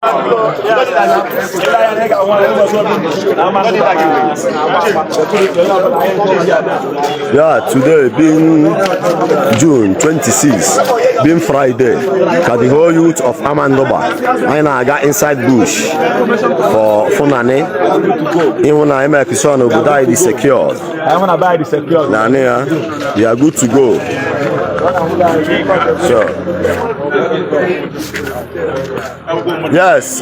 Yeah, today being June 26, being Friday, the whole youth of Amandoba, I got inside bush for Funane. Even I make sure Obudai is secured. I want to buy the secured. We are good to go. So, yes,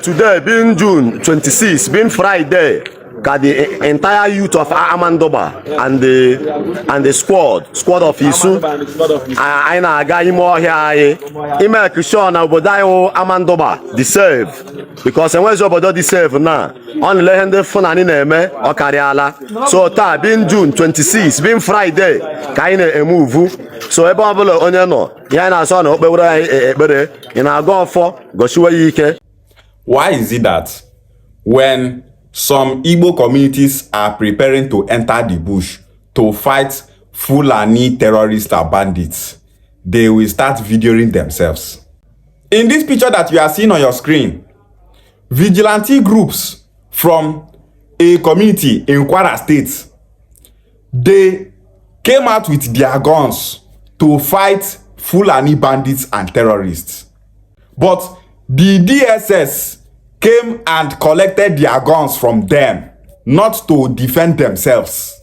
today being June 26, being Friday, the entire youth of Amandoba and the squad of Isu, I na aga more here. Ime Christian Obodayo Amandoba deserve because when you obodo deserve now, only let them Funani neme okariala. So ta being June 26, being Friday, kaine move. So ebe ọbụla onye nọ ya na-asọ na okpewere ekpere ị na-aga ọfọ goshiwe ya ike. Why is it that when some Igbo communities are preparing to enter the bush to fight Fulani terrorists or bandits, they will start videoing themselves? In this picture that you are seeing on your screen, vigilante groups from a community in Kwara State, they came out with their guns to fight Fulani bandits and terrorists. But the DSS came and collected their guns from them, not to defend themselves.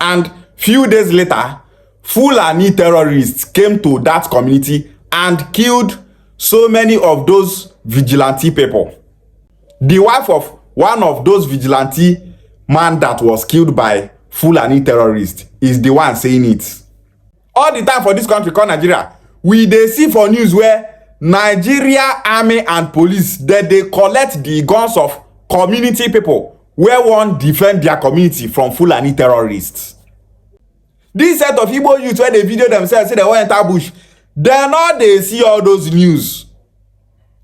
And few days later, Fulani terrorists came to that community and killed so many of those vigilante people. The wife of one of those vigilante man that was killed by Fulani terrorists is the one saying it. All the time for this country called Nigeria, we dey see for news where Nigeria army and police that they collect the guns of community people where one defend their community from Fulani terrorists. This set of Igbo youth where they video themselves say they want enter bush, they not they see all those news.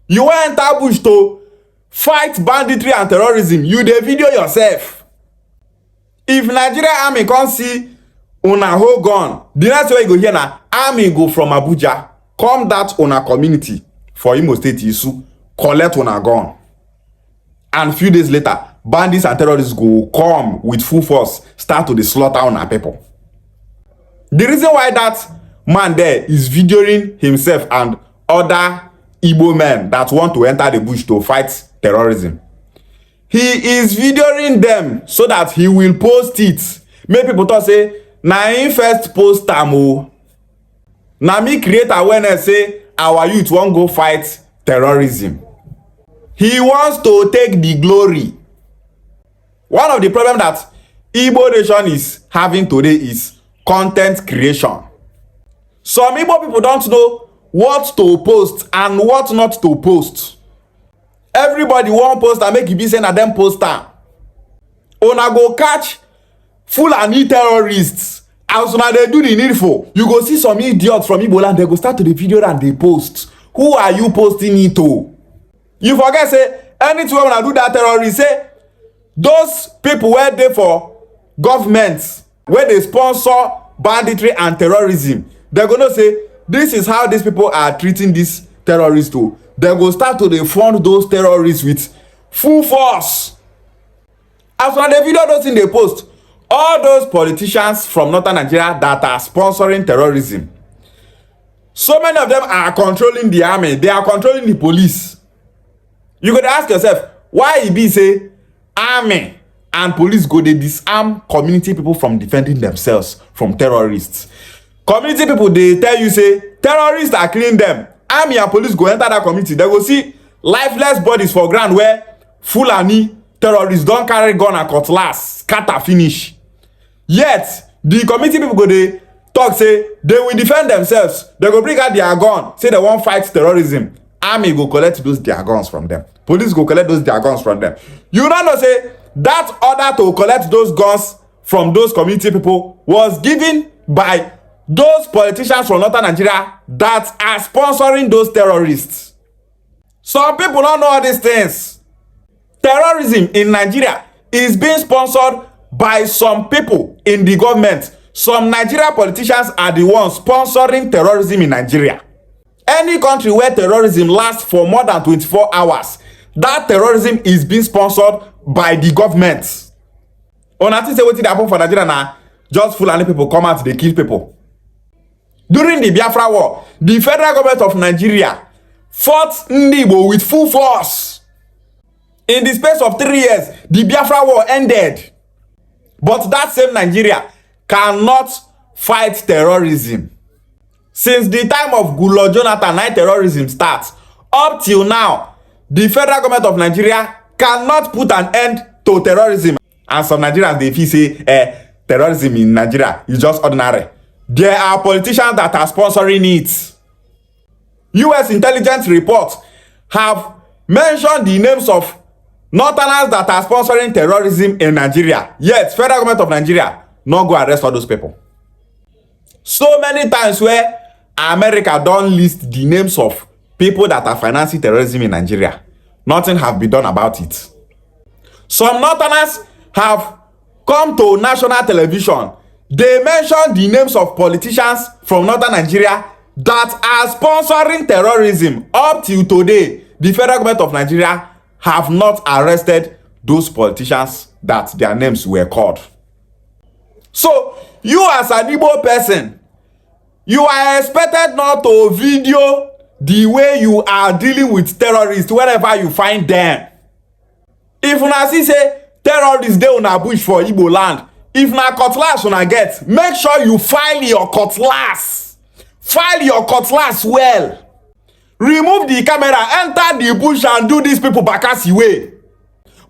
You want enter bush to fight banditry and terrorism, you dey video yourself. If Nigeria army can't see una hold gun, the next way you go hear na army go from Abuja come that una community for Imo State Isu, collect una gun, and few days later bandits and terrorists go come with full force, start to the slaughter una people. The reason why that man there is videoing himself and other Igbo men that want to enter the bush to fight terrorism, he is videoing them so that he will post it. Make people talk say na him first post am o. Na me create awareness say our youth won't go fight terrorism. He wants to take the glory. One of the problems that Igbo nation is having today is content creation. Some Igbo people don't know what to post and what not to post. Everybody want post and make it be saying na them poster. Una go catch Fulani terrorists. As una they do the needful, you go see some idiots from Igbo land, they go start to the video and they post. Who are you posting it to? You forget say anytime when I do that terrorist, say those people were there for governments where they sponsor banditry and terrorism, they're gonna say this is how these people are treating these terrorists too. They go start to fund those terrorists with full force. As when they video those things they post, all those politicians from northern Nigeria that are sponsoring terrorism, so many of them are controlling the army, they are controlling the police. You could ask yourself, why it be say army and police go they disarm community people from defending themselves from terrorists? Community people they tell you say terrorists are killing them. Army and police go enter that community, they go see lifeless bodies for ground where Fulani terrorists don't carry gun and cutlass, scatter finish. Yet the community people go they talk say they will defend themselves, they go bring out their gun, say they won't fight terrorism. Army go collect those their guns from them, police go collect those their guns from them. You don't know say that order to collect those guns from those community people was given by those politicians from northern Nigeria that are sponsoring those terrorists. Some people don't know all these things. Terrorism in Nigeria is being sponsored by some people in the government. Some Nigeria politicians are the ones sponsoring terrorism in Nigeria. Any country where terrorism lasts for more than 24 hours, that terrorism is being sponsored by the government. Una think say wetin dey happen for Nigeria na just Fulani people come out dey kill people. During the Biafra War, the federal government of Nigeria fought Ndigbo with full force. In the space of 3 years, the Biafra War ended. But that same Nigeria cannot fight terrorism. Since the time of Goodluck Jonathan, night terrorism starts, up till now, the federal government of Nigeria cannot put an end to terrorism. And some Nigerians, they feel say, terrorism in Nigeria is just ordinary. There are politicians that are sponsoring it. US intelligence reports have mentioned the names of northerners that are sponsoring terrorism in Nigeria. Yet, federal government of Nigeria not go arrest all those people. So many times where America don't list the names of people that are financing terrorism in Nigeria, nothing have been done about it. Some northerners have come to national television. They mention the names of politicians from northern Nigeria that are sponsoring terrorism. Up till today, the federal government of Nigeria have not arrested those politicians that their names were called. So, you as an Igbo person, you are expected not to video the way you are dealing with terrorists wherever you find them. If una see say terrorists dey una bush for Igbo land, if na cutlass una get, make sure you file your cutlass. File your cutlass well. Remove the camera, enter the bush and do these people bakasi way.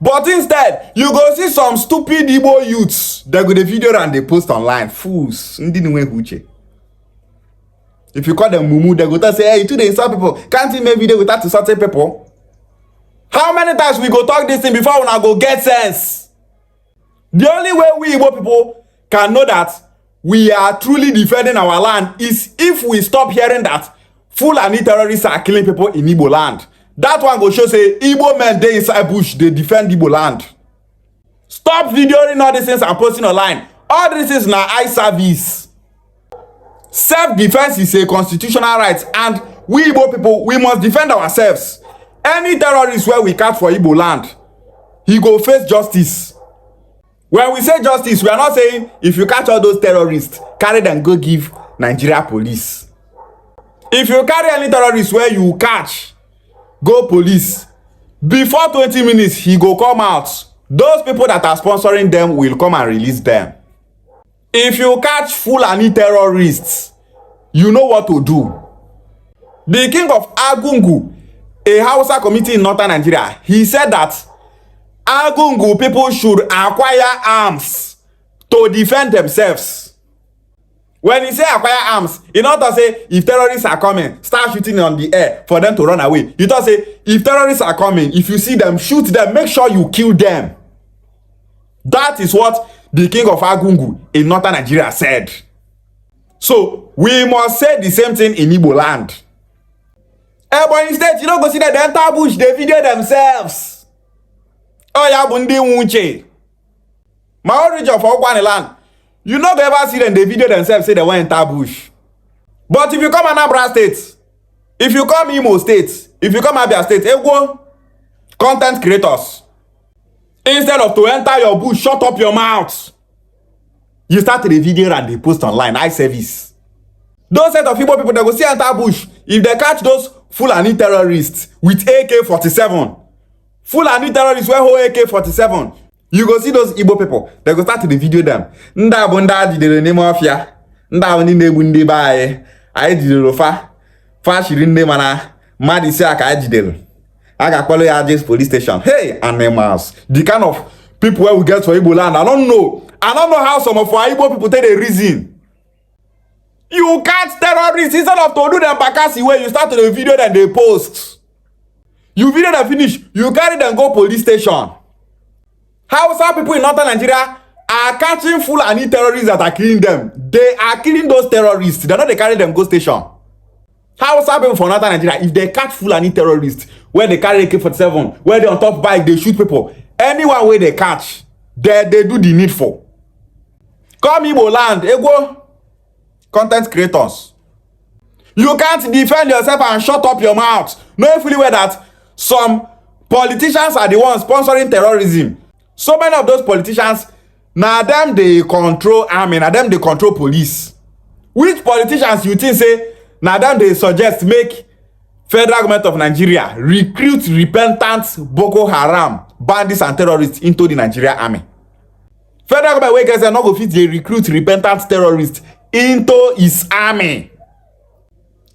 But instead, you go see some stupid Igbo youths. They go the video and they post online. Fools. If you call them mumu, they go to say, hey, you too dey insult people. Can't you make video without insulting people? How many times we go talk this thing before we go get sense? The only way we Igbo people can know that we are truly defending our land is if we stop hearing that Fulani terrorists are killing people in Igbo land. That one go show say Igbo men dey inside bush, they defend Igbo land. Stop videoing all these things and posting online. All this is na eye service. Self-defense is a constitutional right, and we Igbo people, we must defend ourselves. Any terrorist where we catch for Igbo land, he go face justice. When we say justice, we are not saying if you catch all those terrorists, carry them go give Nigeria police. If you carry any terrorists where you catch, go police. Before 20 minutes, he go come out. Those people that are sponsoring them will come and release them. If you catch Fulani terrorists, you know what to do. The king of Agungu, a Hausa community in northern Nigeria, he said that Agungu people should acquire arms to defend themselves. When he say acquire arms, he not to say if terrorists are coming, start shooting on the air for them to run away. He don't say if terrorists are coming, if you see them, shoot them, make sure you kill them. That is what the king of Agungu in northern Nigeria said. So we must say the same thing in Igbo land. But instead, you don't go see that they enter bush, they video themselves. Oh yeah, bundi unche. My origin for Okwani land. You no go ever see them, they video themselves, say they want enter bush. But if you come Anambra State, if you come Imo State, if you come Abia State, go content creators. Instead of to enter your bush, shut up your mouth. You start the video and they post online, eye service. Those set of Igbo people, they go see enter bush. If they catch those Fulani terrorists with AK-47, Fulani terrorists wear whole AK-47, you go see those Igbo people, they go start to video them. Nda bunda jidere name of ya. Nda wani nebu ndi bae. Aye jidere fa shirinde mana. Madi se aka jidere. Aga kwalo ya Ajes police station. Hey, animals. The kind of people where we get for Igbo land, I don't know how some of our Igbo people take the reason. You catch terrorists instead of to do them bakasi where you start to the video then they post. You video them finish, you carry them go police station. How some people in northern Nigeria are catching Fulani terrorists that are killing them. They are killing those terrorists. They don't they carry them go station. How some people from northern Nigeria, if they catch Fulani terrorists where they carry AK-47, where they on top bike, they shoot people. Anyone where they catch, they do the needful. Come Igbo land, go content creators. You can't defend yourself and shut up your mouth. Knowing fully well that some politicians are the ones sponsoring terrorism. So many of those politicians, now them they control army, now them they control police. Which politicians you think say, now them they suggest make federal government of Nigeria recruit repentant Boko Haram, bandits and terrorists into the Nigerian army? Federal government wey get say no go fit dey recruit repentant terrorists into his army.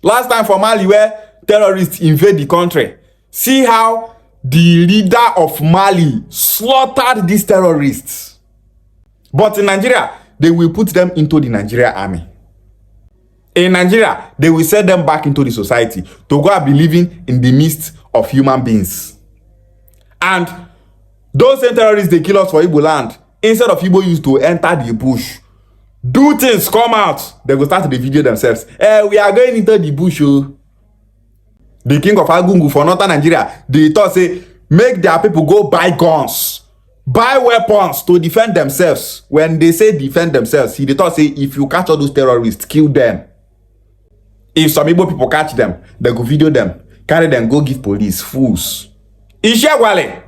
Last time for Mali where terrorists invade the country, see how the leader of Mali slaughtered these terrorists. But in Nigeria, they will put them into the Nigerian army. In Nigeria, they will send them back into the society to go and be living in the midst of human beings. And those same terrorists they kill us for Igbo land, instead of Igbo used to enter the bush, do things, come out, they go start the video themselves. We are going into the bush. Oh. The king of Agungu for northern Nigeria, they thought say, make their people go buy guns, buy weapons to defend themselves. When they say defend themselves, they thought say, if you catch all those terrorists, kill them. If some Igbo people catch them, they go video them, carry them, go give police, fools. Ishegwale.